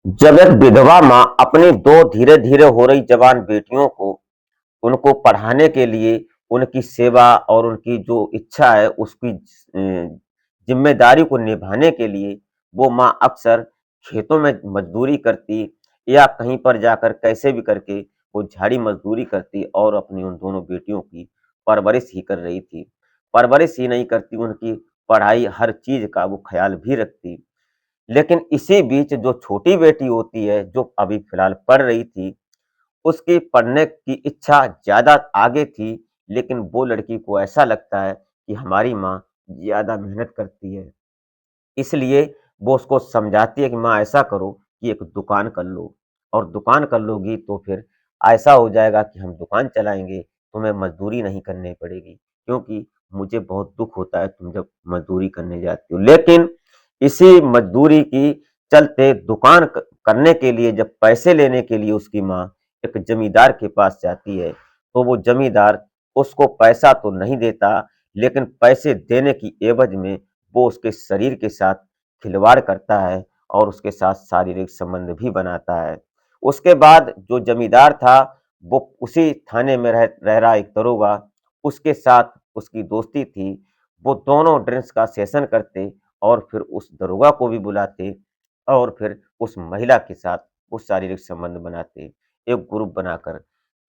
जब एक विधवा माँ अपनी दो धीरे धीरे हो रही जवान बेटियों को उनको पढ़ाने के लिए उनकी सेवा और उनकी जो इच्छा है उसकी जिम्मेदारी को निभाने के लिए वो माँ अक्सर खेतों में मजदूरी करती या कहीं पर जाकर कैसे भी करके वो झाड़ी मजदूरी करती और अपनी उन दोनों बेटियों की परवरिश ही कर रही थी। परवरिश ही नहीं करती, उनकी पढ़ाई हर चीज का वो ख्याल भी रखती। लेकिन इसी बीच जो छोटी बेटी होती है, जो अभी फिलहाल पढ़ रही थी, उसकी पढ़ने की इच्छा ज़्यादा आगे थी, लेकिन वो लड़की को ऐसा लगता है कि हमारी माँ ज़्यादा मेहनत करती है। इसलिए वो उसको समझाती है कि माँ ऐसा करो कि एक दुकान कर लो और दुकान कर लोगी तो फिर ऐसा हो जाएगा कि हम दुकान चलाएँगे, तुम्हें मज़दूरी नहीं करनी पड़ेगी, क्योंकि मुझे बहुत दुःख होता है तुम जब मज़दूरी करने जाती हो। लेकिन इसी मज़दूरी की चलते दुकान करने के लिए जब पैसे लेने के लिए उसकी माँ एक ज़मींदार के पास जाती है, तो वो ज़मींदार उसको पैसा तो नहीं देता, लेकिन पैसे देने की एवज़ में वो उसके शरीर के साथ खिलवाड़ करता है और उसके साथ शारीरिक संबंध भी बनाता है। उसके बाद जो जमींदार था, वो उसी थाने में रह रहा एक दरोगा, उसके साथ उसकी दोस्ती थी। वो दोनों ड्रिंक्स का सेशन करते और फिर उस दरोगा को भी बुलाते और फिर उस महिला के साथ वो शारीरिक संबंध बनाते, एक ग्रुप बनाकर।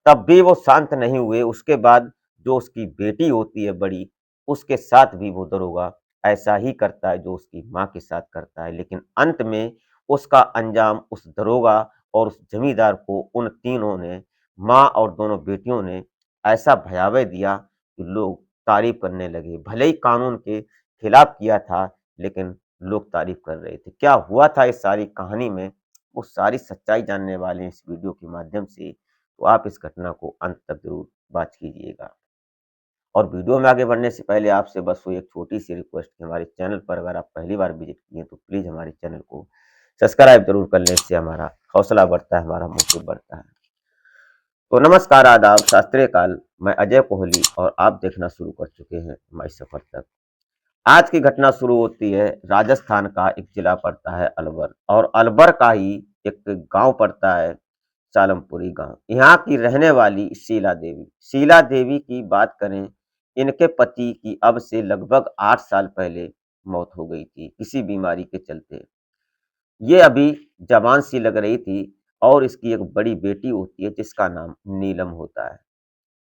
तब भी वो शांत नहीं हुए। उसके बाद जो उसकी बेटी होती है बड़ी, उसके साथ भी वो दरोगा ऐसा ही करता है जो उसकी माँ के साथ करता है। लेकिन अंत में उसका अंजाम उस दरोगा और उस जमींदार को उन तीनों ने, माँ और दोनों बेटियों ने ऐसा भयावह दिया कि लोग तारीफ करने लगे। भले ही कानून के खिलाफ किया था, लेकिन लोग तारीफ कर रहे थे। क्या हुआ था इस सारी कहानी में, वो सारी सच्चाई जानने वाले हैं इस वीडियो के माध्यम से। तो आप इस घटना को अंत तक जरूर बात कीजिएगा। और वीडियो में आगे बढ़ने से पहले आपसे बस वो एक छोटी-सी रिक्वेस्ट कि हमारे चैनल पर अगर आप पहली बार विज़िट किए हैं, तो प्लीज़ हमारे चैनल को सब्सक्राइब ज़रूर कर लें, इससे हमारा हौसला बढ़ता है, हमारा मोटिव बढ़ता है। तो नमस्कार, आदाब, सत श्री अकाल, मैं अजय कोहली और आप देखना शुरू कर चुके हैं हमारी सफ़र तक। आज की घटना शुरू होती है, राजस्थान का एक जिला पड़ता है अलवर और अलवर का ही एक गाँव पड़ता है सालमपुरी गाँव। यहाँ की रहने वाली शीला देवी की बात करें, इनके पति की अब से लगभग 8 साल पहले मौत हो गई थी, किसी बीमारी के चलते। ये अभी जवान सी लग रही थी और इसकी एक बड़ी बेटी होती है जिसका नाम नीलम होता है।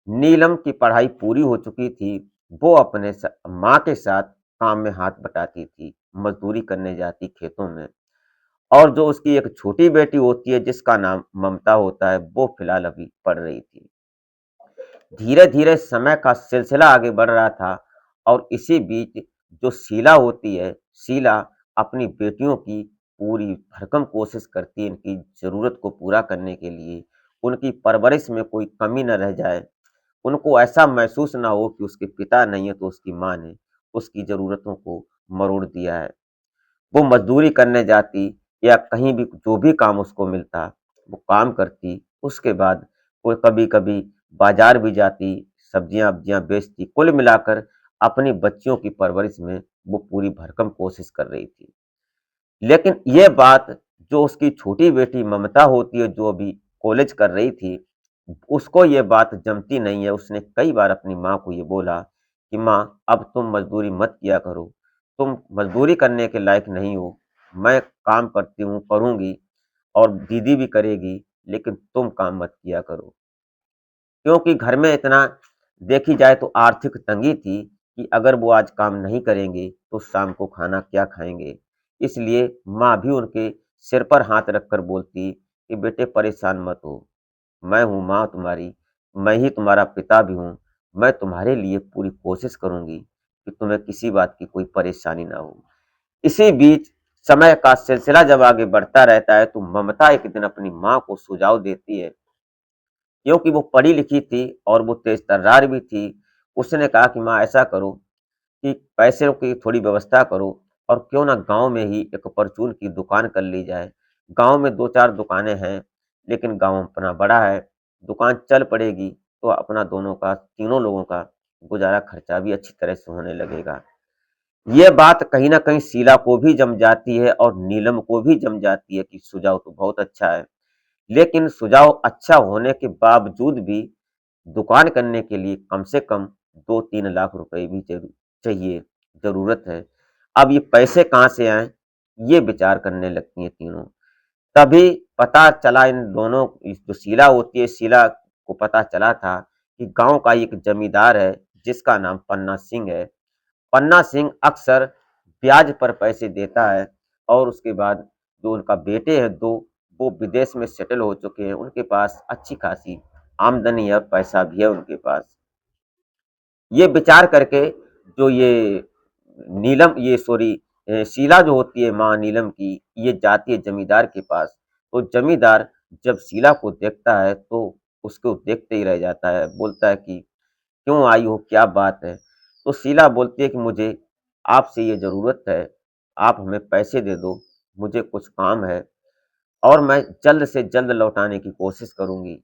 नीलम की पढ़ाई पूरी हो चुकी थी, वो अपने माँ के साथ काम में हाथ बटाती थी, मज़दूरी करने जाती खेतों में। और जो उसकी एक छोटी बेटी होती है जिसका नाम ममता होता है, वो फिलहाल अभी पढ़ रही थी। धीरे-धीरे समय का सिलसिला आगे बढ़ रहा था और इसी बीच जो शीला होती है, शीला अपनी बेटियों की पूरी भरसक कोशिश करती है इनकी ज़रूरत को पूरा करने के लिए, उनकी परवरिश में कोई कमी न रह जाए, उनको ऐसा महसूस ना हो कि उसके पिता नहीं है तो उसकी माँ ने उसकी ज़रूरतों को मरोड़ दिया है। वो मज़दूरी करने जाती या कहीं भी जो भी काम उसको मिलता, वो काम करती। उसके बाद वो कभी-कभी बाज़ार भी जाती, सब्जियाँ-वब्जियाँ बेचती। कुल मिलाकर अपनी बच्चियों की परवरिश में वो पूरी भरसक कोशिश कर रही थी। लेकिन ये बात जो उसकी छोटी बेटी ममता होती है, जो अभी कॉलेज कर रही थी, उसको ये बात जमती नहीं है। उसने कई बार अपनी माँ को ये बोला कि माँ, अब तुम मज़दूरी मत किया करो, तुम मज़दूरी करने के लायक नहीं हो। मैं काम करती हूँ, करूँगी और दीदी भी करेगी, लेकिन तुम काम मत किया करो। क्योंकि घर में इतना देखी जाए तो आर्थिक तंगी थी कि अगर वो आज काम नहीं करेंगे, तो शाम को खाना क्या खाएँगे? इसलिए माँ भी उनके सिर पर हाथ रखकर बोलती कि बेटे परेशान मत हो, मैं हूँ माँ तुम्हारी, मैं ही तुम्हारा पिता भी हूँ, मैं तुम्हारे लिए पूरी कोशिश करूँगी कि तुम्हें किसी बात की कोई परेशानी ना हो। इसी बीच समय का सिलसिला जब आगे बढ़ता रहता है, तो ममता एक दिन अपनी माँ को सुझाव देती है, क्योंकि वो पढ़ी लिखी थी और वो तेज-तर्रार भी थी। उसने कहा कि माँ ऐसा करो कि पैसों की थोड़ी व्यवस्था करो और क्यों ना गाँव में ही एक परचून की दुकान कर ली जाए। गाँव में 2-4 दुकानें हैं, लेकिन गाँव अपना बड़ा है, दुकान चल पड़ेगी तो अपना दोनों का, तीनों लोगों का गुज़ारा खर्चा भी अच्छी तरह से होने लगेगा। ये बात कहीं न कहीं शीला को भी जम जाती है और नीलम को भी जम जाती है कि सुझाव तो बहुत अच्छा है। लेकिन सुझाव अच्छा होने के बावजूद भी दुकान करने के लिए कम से कम 2-3 लाख रुपए भी चाहिए, ज़रूरत है। अब ये पैसे कहाँ से आएँ? ये विचार करने लगती हैं तीनों। तभी पता चला इन दोनों इस जो शीला होती है, शीला को पता चला था कि गाँव का एक जमींदार है, जिसका नाम पन्ना सिंह है। पन्ना सिंह अक्सर ब्याज पर पैसे देता है और उसके बाद जो उनका बेटे हैं 2 वो विदेश में सेटल हो चुके हैं, उनके पास अच्छी खासी आमदनी है, पैसा भी है उनके पास। ये विचार करके जो ये सॉरी शीला जो होती है माँ नीलम की, ये जाती है जमींदार के पास। तो जमींदार जब शीला को देखता है तो उसको देखते ही रह जाता है, बोलता है कि क्यों आई हो? क्या बात है? तो शीला बोलती है कि मुझे आपसे ये ज़रूरत है, आप हमें पैसे दे दो, मुझे कुछ काम है और मैं जल्द से जल्द लौटाने की कोशिश करूँगी।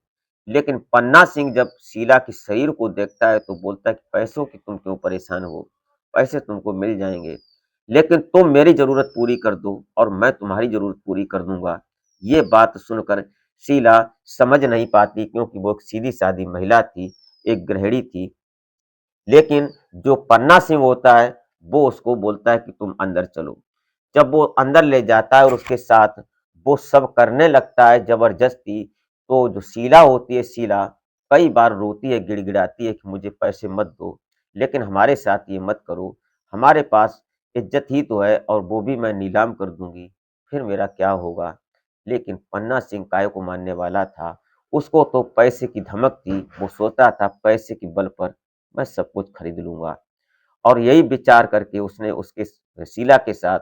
लेकिन पन्ना सिंह जब शीला के शरीर को देखता है तो बोलता है कि पैसों की तुम क्यों परेशान हो? पैसे तुमको मिल जाएँगे, लेकिन तुम मेरी ज़रूरत पूरी कर दो और मैं तुम्हारी ज़रूरत पूरी कर दूँगा। ये बात सुनकर शीला समझ नहीं पाती क्योंकि वो एक सीधी-सादी महिला थी, एक गृहिणी थी। लेकिन जो पन्ना सिंह होता है, वो उसको बोलता है कि तुम अंदर चलो। जब वो अंदर ले जाता है और उसके साथ वो सब करने लगता है ज़बरदस्ती, तो जो शीला होती है शीला कई बार रोती है, गिड़गिड़ाती है कि मुझे पैसे मत दो, लेकिन हमारे साथ ये मत करो। हमारे पास इज़्ज़त ही तो है और वो भी मैं नीलाम कर दूँगी, फिर मेरा क्या होगा? लेकिन पन्ना सिंह काहे को मानने वाला था, उसको तो पैसे की धमक थी, वो सोचता था पैसे के बल पर मैं सब कुछ खरीद लूँगा। और यही विचार करके उसने उसके शीला के साथ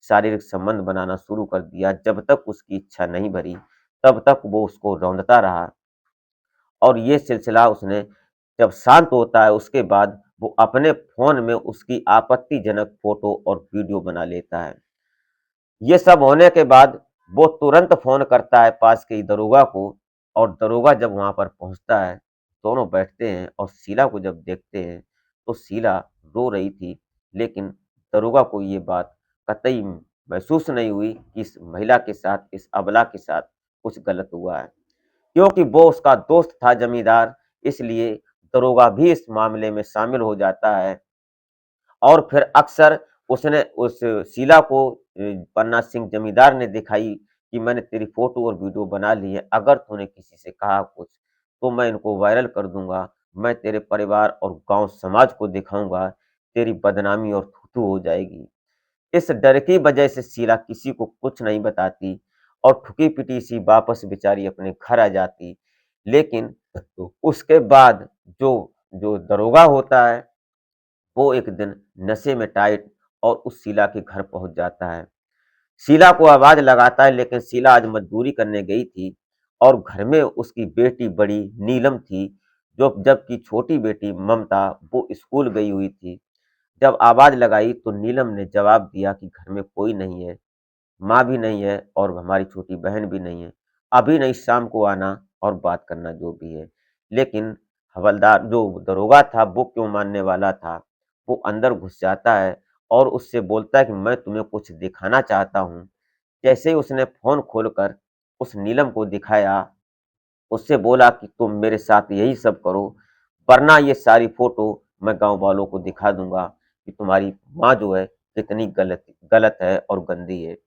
शारीरिक संबंध बनाना शुरू कर दिया। जब तक उसकी इच्छा नहीं भरी, तब तक वो उसको रौंदता रहा और ये सिलसिला उसने जब शांत होता है, उसके बाद वो अपने फ़ोन में उसकी आपत्तिजनक फ़ोटो और वीडियो बना लेता है। ये सब होने के बाद वो तुरंत फ़ोन करता है पास के ही दरोगा को और दरोगा जब वहाँ पर पहुँचता है, दोनों बैठते हैं और शीला को जब देखते हैं, तो शीला रो रही थी, लेकिन दरोगा को ये बात कतई महसूस नहीं हुई कि इस महिला के साथ, इस अबला के साथ कुछ गलत हुआ है। क्योंकि वो उसका दोस्त था जमींदार, इसलिए दरोगा भी इस मामले में शामिल हो जाता है और फिर अक्सर उसने उस शीला को पन्ना सिंह जमींदार ने दिखाई कि मैंने तेरी फ़ोटो और वीडियो बना ली है, अगर तूने किसी से कहा कुछ, तो मैं इनको वायरल कर दूँगा। मैं तेरे परिवार और गाँव समाज को दिखाऊँगा, तेरी बदनामी और थू-थू हो जाएगी। इस डर की वजह से शीला किसी को कुछ नहीं बताती और ठुकी-पिटी सी वापस बेचारी अपने घर आ जाती। लेकिन उसके बाद जो जो दरोगा होता है वो एक दिन नशे में टाइट और उस शीला के घर पहुंच जाता है। शीला को आवाज लगाता है लेकिन शीला आज मजदूरी करने गई थी और घर में उसकी बेटी बड़ी नीलम थी, जो जबकि छोटी बेटी ममता वो स्कूल गई हुई थी। जब आवाज लगाई तो नीलम ने जवाब दिया कि घर में कोई नहीं है, माँ भी नहीं है और हमारी छोटी बहन भी नहीं है। अभी नहीं, शाम को आना और बात करना जो भी है। लेकिन हवलदार जो दरोगा था वो क्यों मानने वाला था। वो अंदर घुस जाता है और उससे बोलता है कि मैं तुम्हें कुछ दिखाना चाहता हूँ। जैसे ही उसने फ़ोन खोलकर उस नीलम को दिखाया, उससे बोला कि तुम मेरे साथ यही सब करो, वरना ये सारी फ़ोटो मैं गाँव वालों को दिखा दूँगा कि तुम्हारी माँ जो है कितनी गलत गलत है और गंदी है।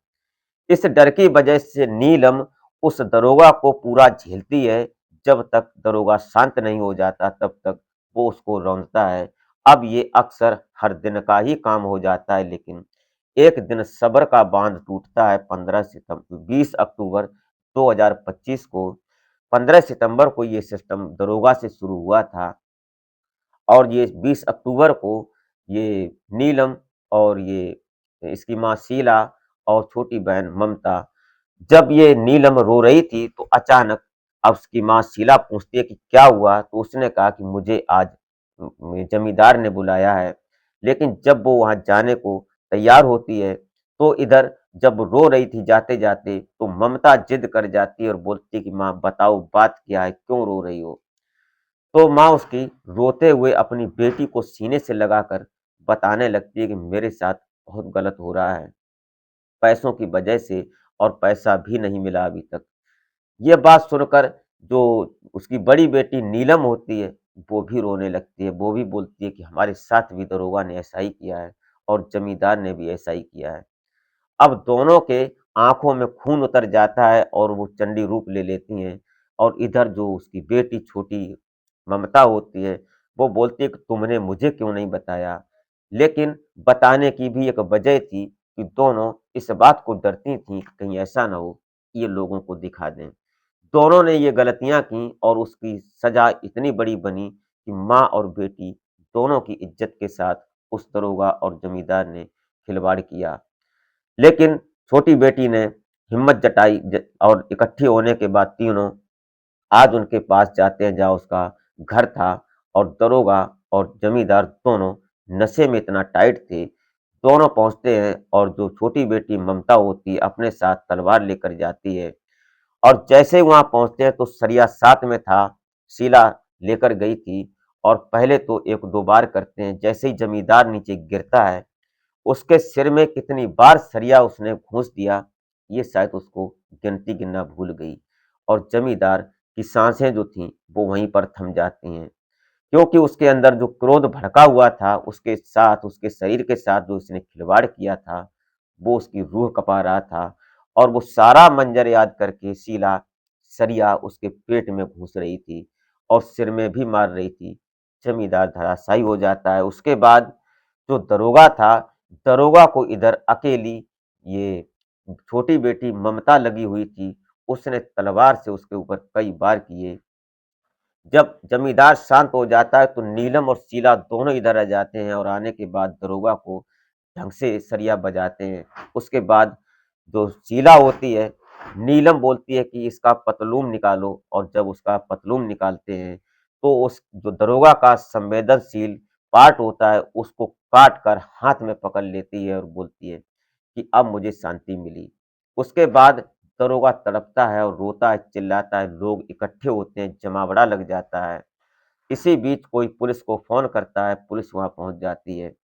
इस डर की वजह से नीलम उस दरोगा को पूरा झेलती है, जब तक दरोगा शांत नहीं हो जाता तब तक वो उसको रौंदता है। अब ये अक्सर हर दिन का ही काम हो जाता है, लेकिन एक दिन सब्र का बाँध टूटता है 20 अक्टूबर 2025 को। 15 सितंबर को ये सिस्टम दरोगा से शुरू हुआ था और ये 20 अक्टूबर को ये नीलम और ये इसकी माँ शीला और छोटी बहन ममता, जब ये नीलम रो रही थी तो अचानक अब उसकी माँ शीला पूछती है कि क्या हुआ? तो उसने कहा कि मुझे आज जमींदार ने बुलाया है। लेकिन जब वो वहाँ जाने को तैयार होती है, तो इधर जब रो रही थी जाते-जाते, तो ममता जिद कर जाती है और बोलती है कि माँ बताओ बात क्या है? क्यों रो रही हो? तो माँ उसकी रोते हुए अपनी बेटी को सीने से लगाकर बताने लगती है कि मेरे साथ बहुत गलत हो रहा है, पैसों की वजह से, और पैसा भी नहीं मिला अभी तक। ये बात सुनकर जो उसकी बड़ी बेटी नीलम होती है, वो भी रोने लगती है। वो भी बोलती है कि हमारे साथ भी दरोगा ने ऐसा ही किया है और जमींदार ने भी ऐसा ही किया है। अब दोनों के आँखों में खून उतर जाता है और वो चंडी रूप ले लेती हैं, और इधर जो उसकी बेटी छोटी ममता होती है, वो बोलती है कि तुमने मुझे क्यों नहीं बताया? लेकिन बताने की भी एक वजह थी कि दोनों इस बात को डरती थीं कि कहीं ऐसा ना हो कि ये लोगों को दिखा दें। दोनों ने ये गलतियाँ की और उसकी सज़ा इतनी बड़ी बनी कि माँ और बेटी दोनों की इज़्ज़त के साथ उस दरोगा और जमींदार ने खिलवाड़ किया। लेकिन छोटी बेटी ने हिम्मत जताई और इकट्ठी होने के बाद तीनों आज उनके पास जाते हैं जहाँ उसका घर था, और दरोगा और जमींदार दोनों नशे में इतना टाइट थे। दोनों पहुंचते हैं और जो छोटी बेटी ममता होती है अपने साथ तलवार लेकर जाती है, और जैसे ही वहां पहुंचते हैं तो सरिया साथ में था, शीला लेकर गई थी, और पहले तो एक दो बार करते हैं। जैसे ही जमींदार नीचे गिरता है, उसके सिर में कितनी बार सरिया उसने घूंस दिया, ये शायद उसको गिनती गिनना भूल गई, और जमींदार की सांसें जो थीं वो वहीं पर थम जाती हैं, क्योंकि उसके अंदर जो क्रोध भड़का हुआ था, उसके साथ उसके शरीर के साथ जो उसने खिलवाड़ किया था, वो उसकी रूह कँपा रहा था, और वो सारा मंजर याद करके शीला सरिया उसके पेट में घुस रही थी और सिर में भी मार रही थी। जमींदार धराशायी हो जाता है। उसके बाद जो दरोगा था, दरोगा को इधर अकेली ये छोटी बेटी ममता लगी हुई थी, उसने तलवार से उसके ऊपर कई वार किए। जब जमींदार शांत हो जाता है तो नीलम और शीला दोनों इधर आ जाते हैं, और आने के बाद दरोगा को ढंग से सरिया बजाते हैं। उसके बाद जो शीला होती है, नीलम बोलती है कि इसका पतलून निकालो, और जब उसका पतलून निकालते हैं तो उस जो दरोगा का संवेदनशील पार्ट होता है उसको काट कर हाथ में पकड़ लेती है और बोलती है कि अब मुझे शांति मिली। उसके बाद दरोगा तड़पता है और रोता है, चिल्लाता है, लोग इकट्ठे होते हैं, जमावड़ा लग जाता है। इसी बीच कोई पुलिस को फ़ोन करता है, पुलिस वहाँ पहुँच जाती है।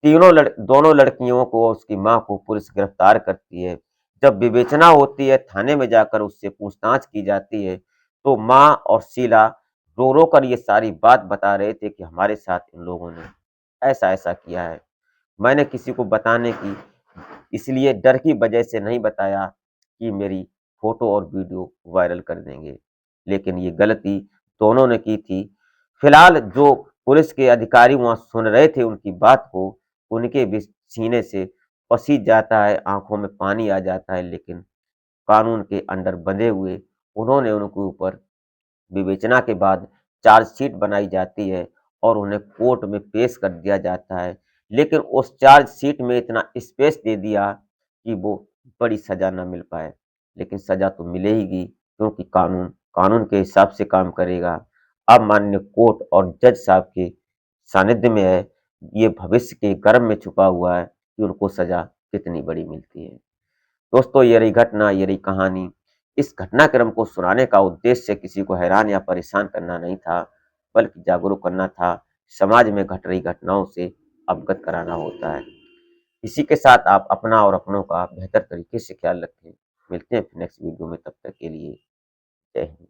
दोनों लड़कियों को और उसकी माँ को पुलिस गिरफ्तार करती है। जब विवेचना होती है, थाने में जाकर उससे पूछताछ की जाती है, तो माँ और शीला रो-रो कर ये सारी बात बता रहे थे कि हमारे साथ इन लोगों ने ऐसा-ऐसा किया है। मैंने किसी को बताने की इसलिए डर की वजह से नहीं बताया कि मेरी फ़ोटो और वीडियो वायरल कर देंगे, लेकिन ये गलती दोनों ने की थी। फिलहाल जो पुलिस के अधिकारी वहाँ सुन रहे थे उनकी बात को, उनके भी सीने से पसीज जाता है, आँखों में पानी आ जाता है, लेकिन कानून के अंडर बंधे हुए उन्होंने उनके ऊपर विवेचना के बाद चार्जशीट बनाई जाती है और उन्हें कोर्ट में पेश कर दिया जाता है। लेकिन उस चार्जशीट में इतना स्पेस दे दिया कि वो बड़ी सज़ा ना मिल पाए। लेकिन सज़ा तो मिलेगी, क्योंकि कानून कानून के हिसाब से काम करेगा। अब माननीय कोर्ट और जज साहब के सानिध्य में है, ये भविष्य के गर्भ में छुपा हुआ है कि उनको सज़ा कितनी बड़ी मिलती है। दोस्तों, ये रही घटना, ये रही कहानी। इस घटनाक्रम को सुनाने का उद्देश्य किसी को हैरान या परेशान करना नहीं था, बल्कि जागरूक करना था। समाज में घट रही घटनाओं से अवगत कराना होता है। इसी के साथ आप अपना और अपनों का बेहतर तरीके से ख्याल रखें। मिलते हैं फिर नेक्स्ट वीडियो में, तब तक के लिए जय हिंद।